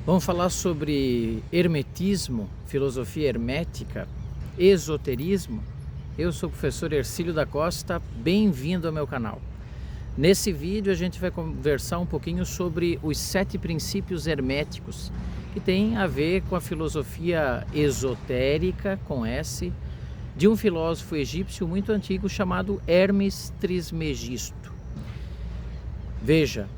Vamos falar sobre hermetismo, filosofia hermética, esoterismo. Eu sou o professor Hercílio da Costa, bem-vindo ao meu canal. Nesse vídeo a gente vai conversar um pouquinho sobre os 7 princípios herméticos, que tem a ver com a filosofia esotérica, com S, de um filósofo egípcio muito antigo chamado Hermes Trismegisto. Veja,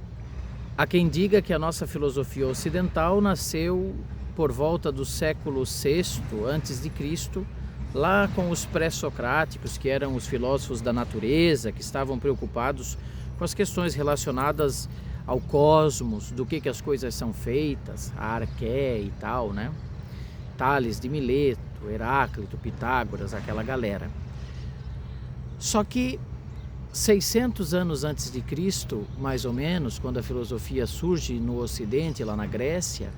há quem diga que a nossa filosofia ocidental nasceu por volta do século VI a.C., lá com os pré-socráticos, que eram os filósofos da natureza, que estavam preocupados com as questões relacionadas ao cosmos, do que as coisas são feitas, a arqué e tal, né? Tales de Mileto, Heráclito, Pitágoras, aquela galera. Só que 600 anos antes de Cristo, mais ou menos, quando a filosofia surge no Ocidente, lá na Grécia,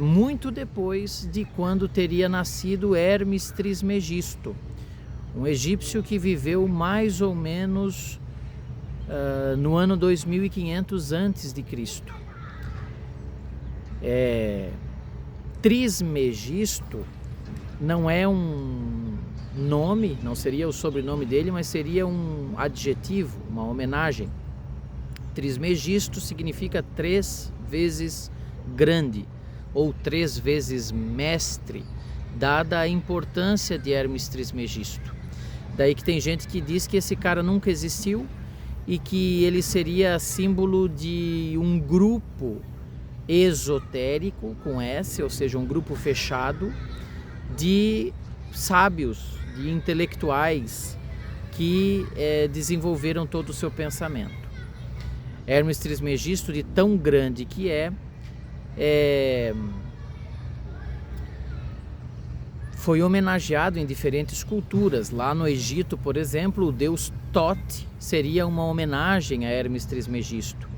muito depois de quando teria nascido Hermes Trismegisto, um egípcio que viveu mais ou menos no ano 2500 antes de Cristo. Trismegisto não é um nome, não seria o sobrenome dele, mas seria um adjetivo, uma homenagem. Trismegisto significa 3 vezes grande, ou 3 vezes mestre, dada a importância de Hermes Trismegisto. Daí que tem gente que diz que esse cara nunca existiu e que ele seria símbolo de um grupo esotérico, com S, ou seja, um grupo fechado de sábios, de intelectuais que desenvolveram todo o seu pensamento. Hermes Trismegisto, de tão grande que foi homenageado em diferentes culturas. Lá no Egito, por exemplo, o deus Thoth seria uma homenagem a Hermes Trismegisto.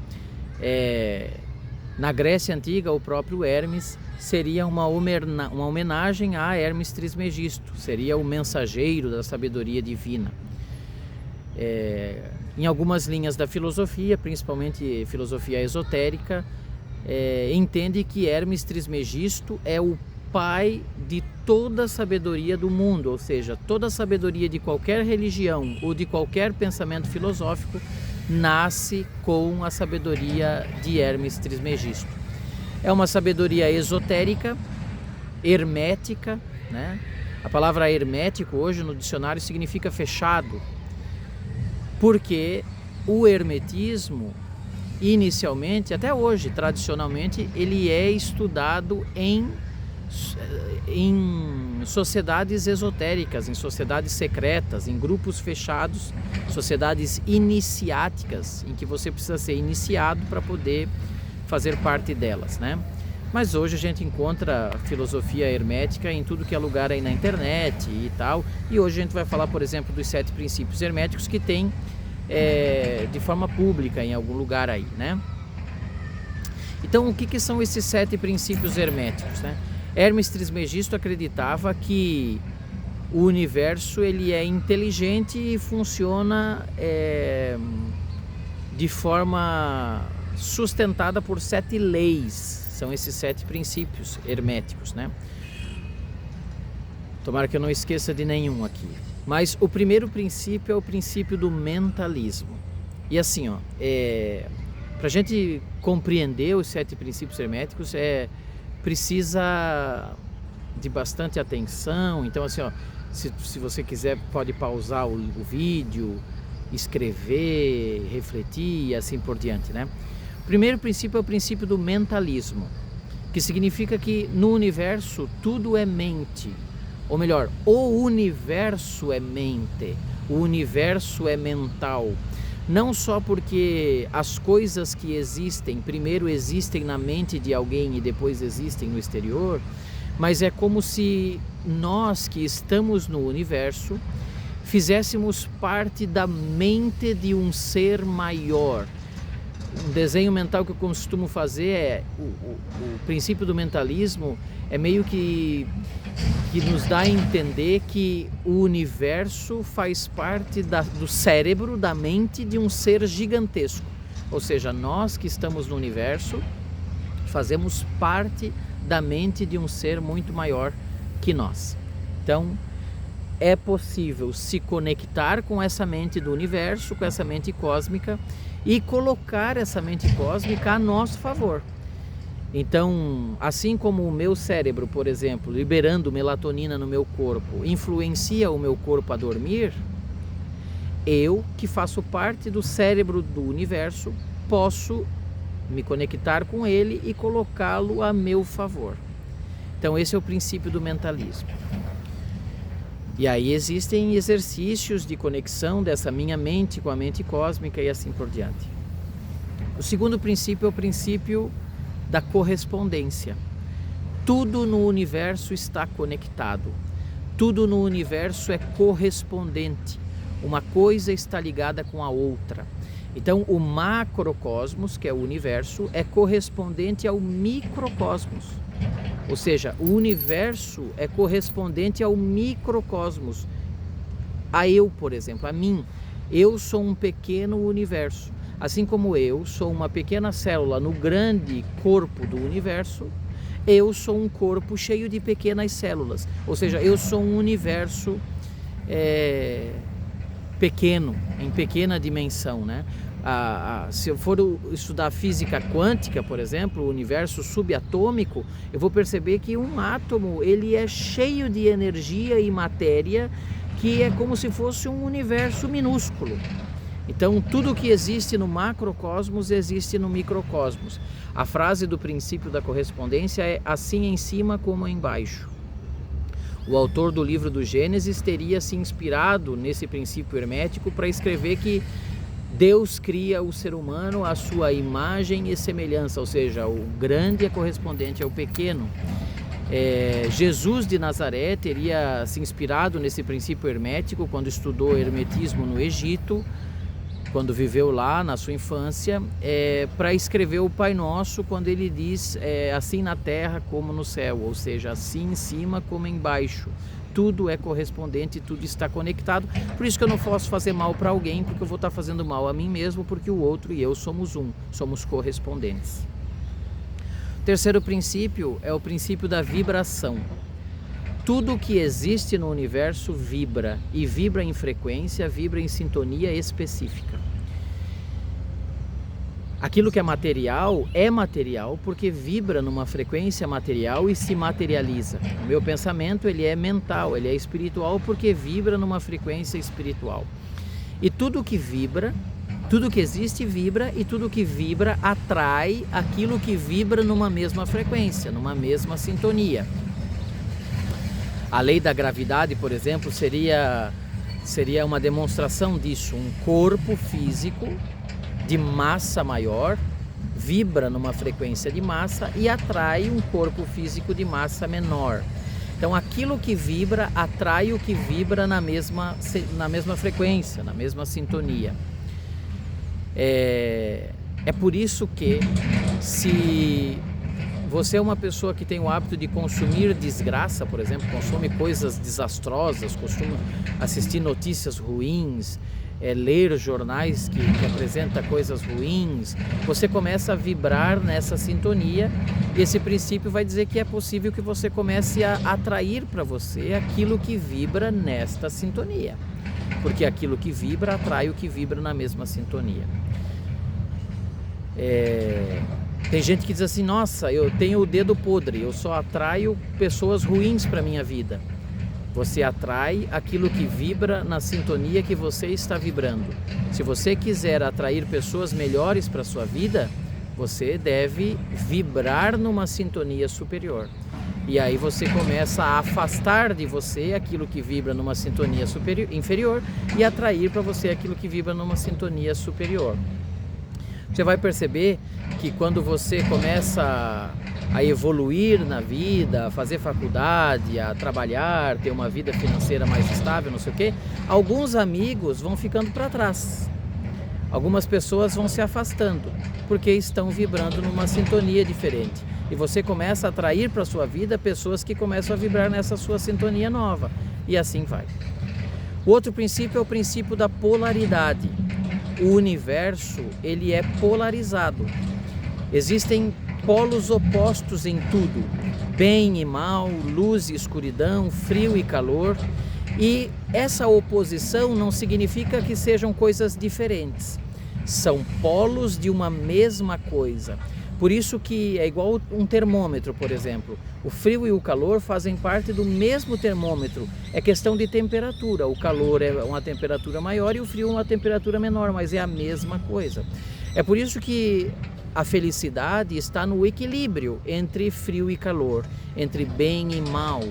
Na Grécia Antiga, o próprio Hermes seria uma homenagem a Hermes Trismegisto, seria o mensageiro da sabedoria divina. Em algumas linhas da filosofia, principalmente filosofia esotérica, entende que Hermes Trismegisto é o pai de toda a sabedoria do mundo, ou seja, toda a sabedoria de qualquer religião ou de qualquer pensamento filosófico nasce com a sabedoria de Hermes Trismegisto. É uma sabedoria esotérica, hermética, né? A palavra hermético hoje no dicionário significa fechado, porque o hermetismo, inicialmente, até hoje, tradicionalmente, ele é estudado em sociedades esotéricas, em sociedades secretas, em grupos fechados, sociedades iniciáticas, em que você precisa ser iniciado para poder fazer parte delas, né? Mas hoje a gente encontra filosofia hermética em tudo que é lugar aí na internet e tal, e hoje a gente vai falar, por exemplo, dos 7 princípios herméticos que tem de forma pública em algum lugar aí, né? Então, o que são esses 7 princípios herméticos, né? Hermes Trismegisto acreditava que o universo ele é inteligente e funciona de forma sustentada por 7 leis. São esses 7 princípios herméticos, né? Tomara que eu não esqueça de nenhum aqui. Mas o primeiro princípio é o princípio do mentalismo. E assim, para a gente compreender os 7 princípios herméticos, precisa de bastante atenção. Então, assim, se você quiser, pode pausar o vídeo, escrever, refletir e assim por diante, né? O primeiro princípio é o princípio do mentalismo, que significa que no universo tudo é mente. Ou melhor, o universo é mente, o universo é mental. Não só porque as coisas que existem, primeiro existem na mente de alguém e depois existem no exterior, mas é como se nós que estamos no universo fizéssemos parte da mente de um ser maior. Um desenho mental que eu costumo fazer o princípio do mentalismo é meio que nos dá a entender que o universo faz parte do cérebro, da mente de um ser gigantesco. Ou seja, nós que estamos no universo fazemos parte da mente de um ser muito maior que nós. Então, é possível se conectar com essa mente do universo, com essa mente cósmica e colocar essa mente cósmica a nosso favor. Então, assim como o meu cérebro, por exemplo, liberando melatonina no meu corpo, influencia o meu corpo a dormir, eu, que faço parte do cérebro do universo, posso me conectar com ele e colocá-lo a meu favor. Então, esse é o princípio do mentalismo. E aí existem exercícios de conexão dessa minha mente com a mente cósmica e assim por diante. O segundo princípio é o princípio da correspondência. Tudo no universo está conectado. Tudo no universo é correspondente. Uma coisa está ligada com a outra. Então, o macrocosmos, que é o universo, é correspondente ao microcosmos. Ou seja, o universo é correspondente ao microcosmos. A eu, por exemplo, a mim. Eu sou um pequeno universo. Assim como eu sou uma pequena célula no grande corpo do universo, eu sou um corpo cheio de pequenas células. Ou seja, eu sou um universo pequeno, em pequena dimensão, né? Se eu for estudar física quântica, por exemplo, o universo subatômico, eu vou perceber que um átomo ele é cheio de energia e matéria, que é como se fosse um universo minúsculo. Então, tudo que existe no macrocosmos existe no microcosmos. A frase do princípio da correspondência é assim em cima como embaixo. O autor do livro do Gênesis teria se inspirado nesse princípio hermético para escrever que Deus cria o ser humano à sua imagem e semelhança, ou seja, o grande é correspondente ao pequeno. Jesus de Nazaré teria se inspirado nesse princípio hermético quando estudou hermetismo no Egito, quando viveu lá na sua infância, para escrever o Pai Nosso, quando ele diz assim na terra como no céu, ou seja, assim em cima como embaixo. Tudo é correspondente, tudo está conectado. Por isso que eu não posso fazer mal para alguém, porque eu vou estar fazendo mal a mim mesmo, porque o outro e eu somos um, somos correspondentes. O terceiro princípio é o princípio da vibração. Tudo que existe no universo vibra, e vibra em frequência, vibra em sintonia específica. Aquilo que é material porque vibra numa frequência material e se materializa. O meu pensamento ele é mental, ele é espiritual porque vibra numa frequência espiritual. E tudo que vibra, tudo que existe vibra, e tudo que vibra atrai aquilo que vibra numa mesma frequência, numa mesma sintonia. A lei da gravidade, por exemplo, seria uma demonstração disso. Um corpo físico de massa maior vibra numa frequência de massa e atrai um corpo físico de massa menor. Então, aquilo que vibra atrai o que vibra na mesma frequência, na mesma sintonia. É por isso que, se você é uma pessoa que tem o hábito de consumir desgraça, por exemplo, consome coisas desastrosas, costuma assistir notícias ruins, ler jornais que apresentam coisas ruins, você começa a vibrar nessa sintonia, e esse princípio vai dizer que é possível que você comece a atrair para você aquilo que vibra nesta sintonia, porque aquilo que vibra atrai o que vibra na mesma sintonia. Tem gente que diz assim, nossa, eu tenho o dedo podre, eu só atraio pessoas ruins para a minha vida. Você atrai aquilo que vibra na sintonia que você está vibrando. Se você quiser atrair pessoas melhores para a sua vida, você deve vibrar numa sintonia superior. E aí você começa a afastar de você aquilo que vibra numa sintonia inferior e atrair para você aquilo que vibra numa sintonia superior. Você vai perceber que quando você começa a evoluir na vida, a fazer faculdade, a trabalhar, ter uma vida financeira mais estável, não sei o quê, alguns amigos vão ficando para trás. Algumas pessoas vão se afastando, porque estão vibrando numa sintonia diferente. E você começa a atrair para a sua vida pessoas que começam a vibrar nessa sua sintonia nova. E assim vai. O outro princípio é o princípio da polaridade. O universo, ele é polarizado. Existem polos opostos em tudo, bem e mal, luz e escuridão, frio e calor, e essa oposição não significa que sejam coisas diferentes, são polos de uma mesma coisa. Por isso que é igual um termômetro, por exemplo. O frio e o calor fazem parte do mesmo termômetro. É questão de temperatura. O calor é uma temperatura maior e o frio uma temperatura menor, mas é a mesma coisa. É por isso que a felicidade está no equilíbrio entre frio e calor, entre bem e mal,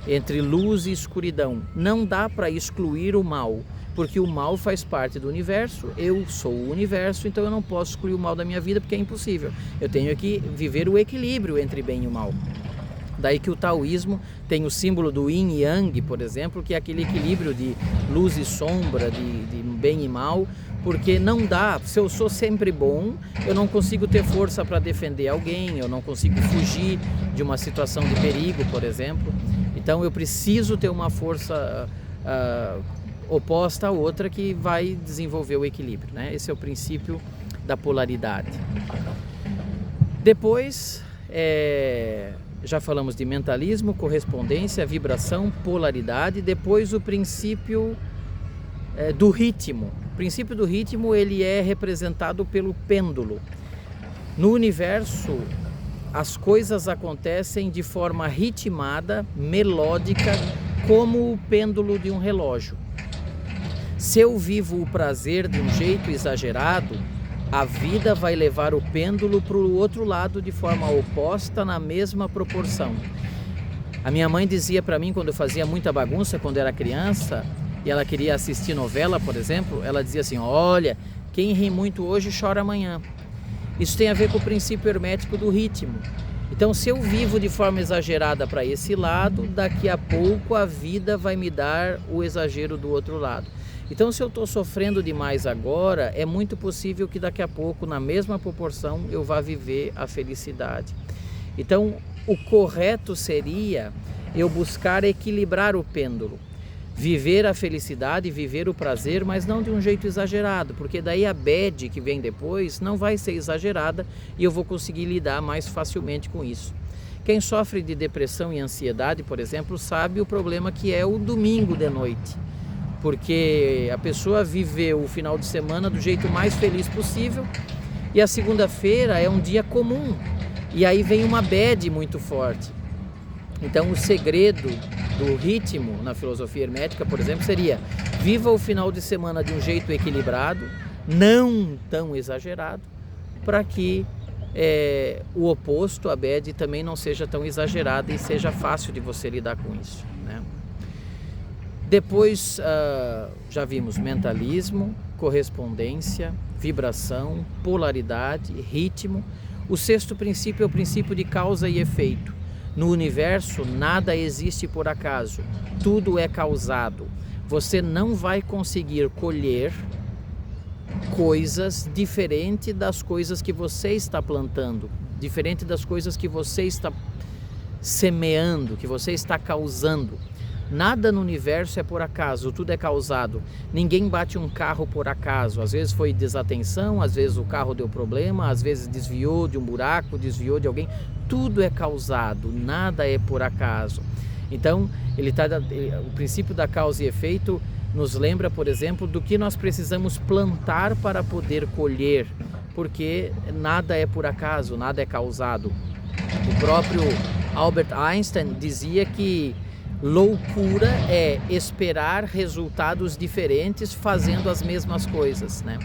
entre luz e escuridão. Não dá para excluir o mal, porque o mal faz parte do universo, eu sou o universo, então eu não posso excluir o mal da minha vida porque é impossível. Eu tenho que viver o equilíbrio entre bem e o mal. Daí que o taoísmo tem o símbolo do yin e yang, por exemplo, que é aquele equilíbrio de luz e sombra, de bem e mal, porque não dá, se eu sou sempre bom, eu não consigo ter força para defender alguém, eu não consigo fugir de uma situação de perigo, por exemplo. Então eu preciso ter uma força oposta a outra que vai desenvolver o equilíbrio, né? Esse é o princípio da polaridade. Depois, já falamos de mentalismo, correspondência, vibração, polaridade. Depois o princípio do ritmo. O princípio do ritmo, ele é representado pelo pêndulo. No universo, as coisas acontecem de forma ritmada, melódica, como o pêndulo de um relógio. Se eu vivo o prazer de um jeito exagerado, a vida vai levar o pêndulo para o outro lado de forma oposta, na mesma proporção. A minha mãe dizia para mim, quando eu fazia muita bagunça, quando era criança, e ela queria assistir novela, por exemplo, ela dizia assim: olha, quem ri muito hoje chora amanhã. Isso tem a ver com o princípio hermético do ritmo. Então, se eu vivo de forma exagerada para esse lado, daqui a pouco a vida vai me dar o exagero do outro lado. Então, se eu estou sofrendo demais agora, é muito possível que daqui a pouco, na mesma proporção, eu vá viver a felicidade. Então, o correto seria eu buscar equilibrar o pêndulo. Viver a felicidade, viver o prazer, mas não de um jeito exagerado, porque daí a bad que vem depois não vai ser exagerada e eu vou conseguir lidar mais facilmente com isso. Quem sofre de depressão e ansiedade, por exemplo, sabe o problema que é o domingo de noite, porque a pessoa viveu o final de semana do jeito mais feliz possível e a segunda-feira é um dia comum e aí vem uma bad muito forte. Então o segredo do ritmo na filosofia hermética, por exemplo, seria: viva o final de semana de um jeito equilibrado, não tão exagerado, para que o oposto, a bad, também não seja tão exagerada e seja fácil de você lidar com isso, né? Depois já vimos mentalismo, correspondência, vibração, polaridade, ritmo. O sexto princípio é o princípio de causa e efeito. No universo, nada existe por acaso, tudo é causado. Você não vai conseguir colher coisas diferente das coisas que você está plantando, diferente das coisas que você está semeando, que você está causando. Nada no universo é por acaso, tudo é causado. Ninguém bate um carro por acaso. Às vezes foi desatenção, às vezes o carro deu problema, às vezes desviou de um buraco, desviou de alguém. Tudo é causado, nada é por acaso. Então, o princípio da causa e efeito nos lembra, por exemplo, do que nós precisamos plantar para poder colher, porque nada é por acaso, nada é causado. O próprio Albert Einstein dizia que loucura é esperar resultados diferentes fazendo as mesmas coisas, né?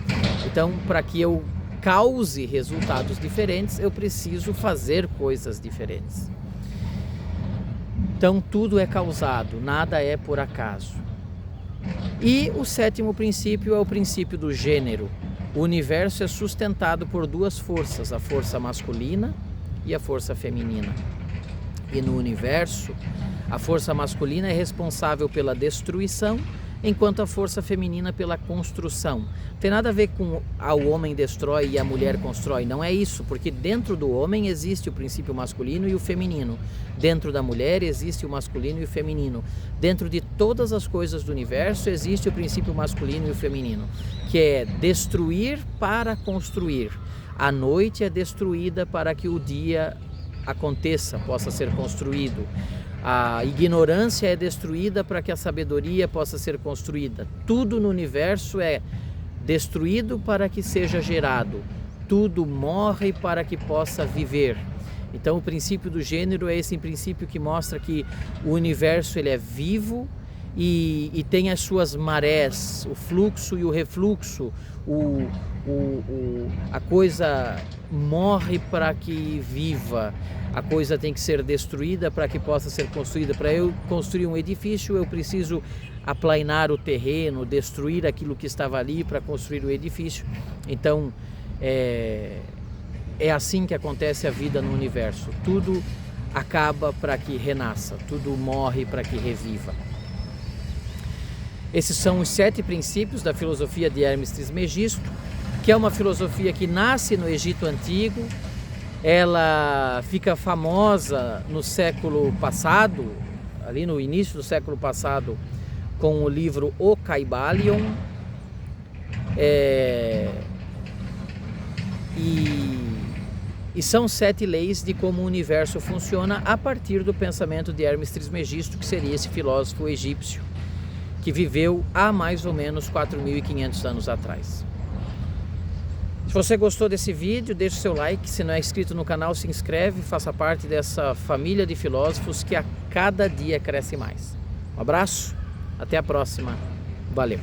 Então, para que eu cause resultados diferentes, eu preciso fazer coisas diferentes. Então, tudo é causado, nada é por acaso. E o sétimo princípio é o princípio do gênero. O universo é sustentado por duas forças, a força masculina e a força feminina. E no universo, a força masculina é responsável pela destruição, enquanto a força feminina pela construção. Não tem nada a ver com o homem destrói e a mulher constrói, não é isso, porque dentro do homem existe o princípio masculino e o feminino. Dentro da mulher existe o masculino e o feminino. Dentro de todas as coisas do universo existe o princípio masculino e o feminino, que é destruir para construir. A noite é destruída para que o dia aconteça, possa ser construído. A ignorância é destruída para que a sabedoria possa ser construída. Tudo no universo é destruído para que seja gerado. Tudo morre para que possa viver. Então o princípio do gênero é esse princípio que mostra que o universo ele é vivo e tem as suas marés, o fluxo e o refluxo. A coisa morre para que viva, a coisa tem que ser destruída para que possa ser construída. Para eu construir um edifício, eu preciso aplainar o terreno, destruir aquilo que estava ali para construir o edifício. Então, é assim que acontece a vida no universo. Tudo acaba para que renasça, tudo morre para que reviva. Esses são os 7 princípios da filosofia de Hermes Trismegisto, que é uma filosofia que nasce no Egito Antigo. Ela fica famosa no século passado, ali no início do século passado, com o livro O Kybalion. E são 7 leis de como o universo funciona a partir do pensamento de Hermes Trismegisto, que seria esse filósofo egípcio que viveu há mais ou menos 4.500 anos atrás. Se você gostou desse vídeo, deixe o seu like. Se não é inscrito no canal, se inscreve, faça parte dessa família de filósofos que a cada dia cresce mais. Um abraço, até a próxima, valeu!